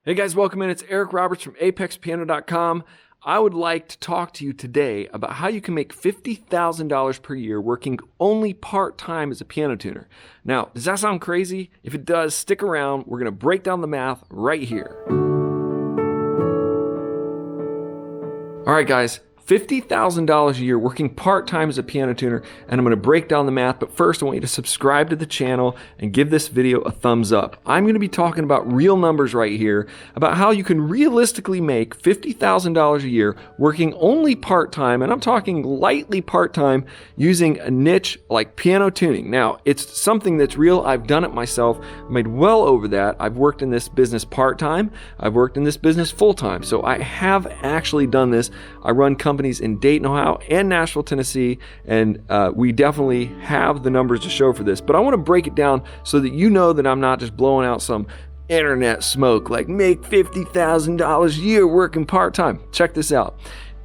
Hey guys, welcome in. It's Eric Roberts from ApexPiano.com. I would like to talk to you today about how you can make $50,000 per year working only part-time as a piano tuner. Now, does that sound crazy? If it does, stick around. We're going to break down the math right here. All right, guys. $50,000 a year working part-time as a piano tuner, and I'm going to break down the math, but first I want you to subscribe to the channel and give this video a thumbs up. I'm going to be talking about real numbers right here, about how you can realistically make $50,000 a year working only part-time, and I'm talking lightly part-time using a niche like piano tuning. Now, it's something that's real. I've done it myself. I made well over that. I've worked in this business part-time. I've worked in this business full-time, so I have actually done this. I run companies in Dayton, Ohio and Nashville, Tennessee, and we definitely have the numbers to show for this. But I want to break it down so that you know that I'm not just blowing out some internet smoke like make $50,000 a year working part-time. Check this out.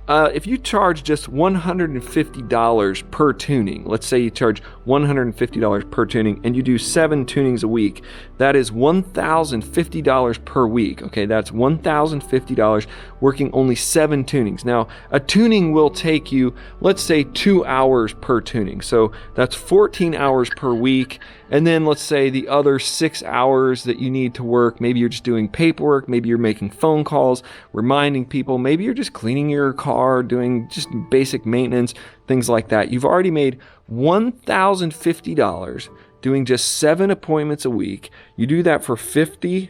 If you charge just $150 per tuning, let's say you charge $150 per tuning and you do 7 tunings a week, that is $1,050 per week. Okay, that's $1,050 working only 7 tunings. Now, a tuning will take you, let's say 2 hours per tuning. So that's 14 hours per week. And then let's say the other 6 hours that you need to work, maybe you're just doing paperwork, maybe you're making phone calls, reminding people, maybe you're just cleaning your car, doing just basic maintenance, things like that. You've already made $1,050 doing just 7 appointments a week. You do that for 50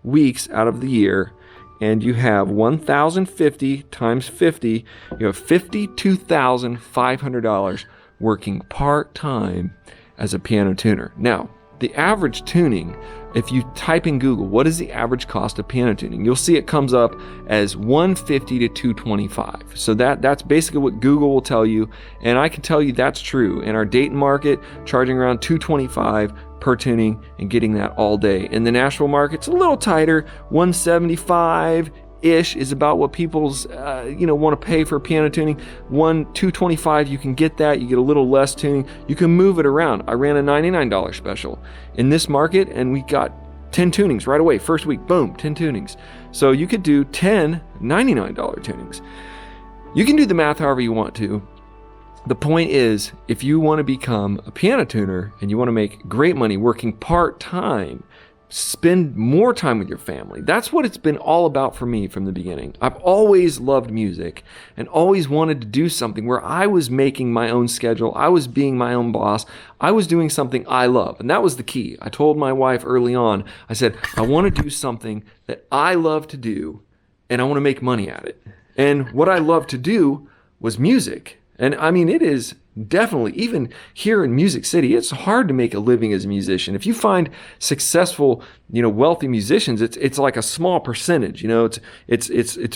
weeks out of the year, and you have 1,050 times 50, you have $52,500 working part-time as a piano tuner. Now, the average tuning, if you type in Google, what is the average cost of piano tuning? You'll see it comes up as $150 to $225. So that's basically what Google will tell you, and I can tell you that's true. In our Dayton market, charging around $225 per tuning and getting that all day. In the Nashville market, it's a little tighter, $175 ish is about what people's want to pay for piano tuning. $225, you can get that. You get a little less tuning. You can move it around. I ran a $99 special in this market, and we got 10 tunings right away. First week, boom, 10 tunings. So you could do 10 $99 tunings. You can do the math however you want to. The point is, if you want to become a piano tuner and you want to make great money working part-time, spend more time with your family. That's what it's been all about for me from the beginning. I've always loved music and always wanted to do something where I was making my own schedule. I was being my own boss. I was doing something I love. And that was the key. I told my wife early on, I said, I want to do something that I love to do and I want to make money at it. And what I love to do was music. And I mean, it is definitely, even here in Music City, it's hard to make a living as a musician. If you find successful, wealthy musicians, it's like a small percentage. It's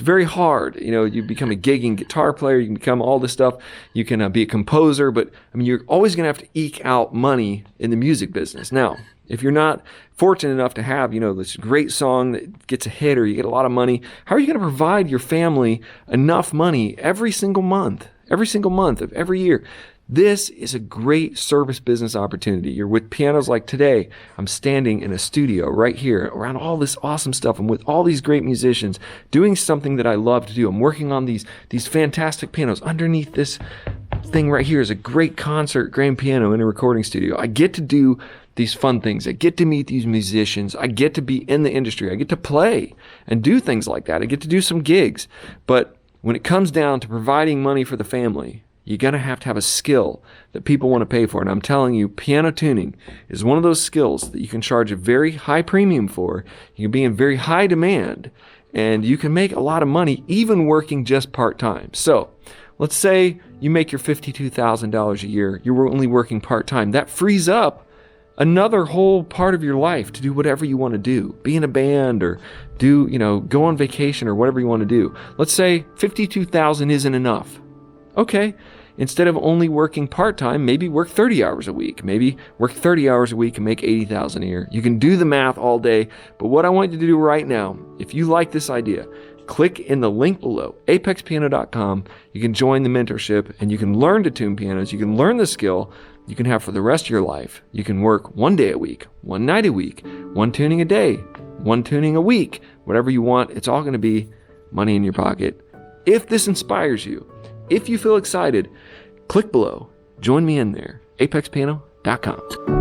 very hard. You become a gigging guitar player, you can become all this stuff. You can be a composer, but I mean, you're always going to have to eke out money in the music business. Now, if you're not fortunate enough to have, this great song that gets a hit or you get a lot of money, how are you going to provide your family enough money every single month of every year? This is a great service business opportunity. You're with pianos like today. I'm standing in a studio right here around all this awesome stuff. I'm with all these great musicians doing something that I love to do. I'm working on these fantastic pianos. Underneath this thing right here is a great concert grand piano in a recording studio. I get to do these fun things. I get to meet these musicians. I get to be in the industry. I get to play and do things like that. I get to do some gigs. But when it comes down to providing money for the family, you're going to have a skill that people want to pay for. And I'm telling you, piano tuning is one of those skills that you can charge a very high premium for. You can be in very high demand, and you can make a lot of money even working just part-time. So let's say you make your $52,000 a year. You're only working part-time. That frees up another whole part of your life to do whatever you want to do. Be in a band or go on vacation or whatever you want to do. Let's say $52,000 isn't enough. Okay, instead of only working part-time, maybe work 30 hours a week. Maybe work 30 hours a week and make $80,000 a year. You can do the math all day, but what I want you to do right now, if you like this idea, click in the link below, apexpiano.com. You can join the mentorship and you can learn to tune pianos. You can learn the skill you can have for the rest of your life. You can work 1 day a week, 1 night a week, 1 tuning a day, 1 tuning a week, whatever you want. It's all going to be money in your pocket. If this inspires you, if you feel excited, click below. Join me in there, apexpiano.com.